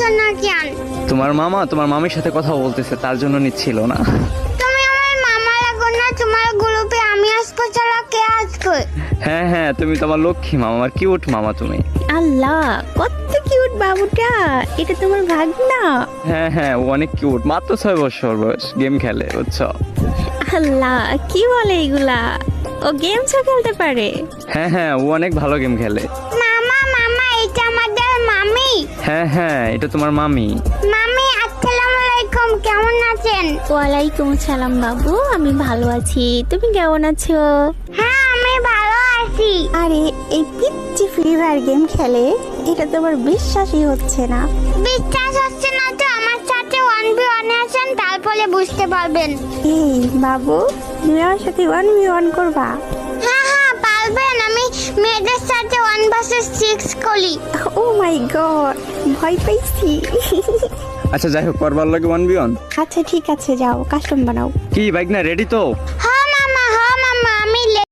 নিচ্ছ না কেন? তোমার মামা তোমার মামির সাথে কথা বলতেছে, তার জন্য নিচ্ছিল না। তুমি আমার মামা লাগো না, তোমার গ্রুপে আমি আসবো ছাড়া কে আসবে? হ্যাঁ হ্যাঁ, তুমি তোমার লক্ষ্মী মামা, আমার কিউট মামা তুমি। আল্লাহ, কত কিউট বাবুটা, এটা তোমার ভাগনা? হ্যাঁ হ্যাঁ, ও অনেক কিউট, মাত্র 6 বছর বয়স, গেম খেলে বুঝছো। আল্লাহ, কি বলে এগুলা? ও গেমসও খেলতে পারে? হ্যাঁ হ্যাঁ, ও অনেক ভালো গেম খেলে। মামা মামা, এটা আমাদের মামি। হ্যাঁ হ্যাঁ, এটা তোমার মামি। মামি আসসালামু আলাইকুম, কেমন আছেন? ওয়ালাইকুম সালাম বাবু, আমি ভালো আছি, তুমি কেমন আছো? হ্যাঁ আমি ভালো আছি। আরে এই পিচ্চি ফ্রি ফায়ার গেম খেলে, এটা তো আমার বিশ্বাসই হচ্ছে না। বিশ্বাস হচ্ছে না তো আমার সাথে 1v1 আছেন, তারপরে বুঝতে পারবেন। এই বাবু, তুমি আমার সাথে 1v1 করবা? হ্যাঁ হ্যাঁ পারবেন, আমি মেয়েদের সাথে 1 vs 6 করি। ও মাই গড, ভয় পাইছি। আচ্ছা যাই হোক, করবার লাগে 1v1। আচ্ছা ঠিক আছে, যাও কাস্টম বানাও। কি বাইক না রেডি তো?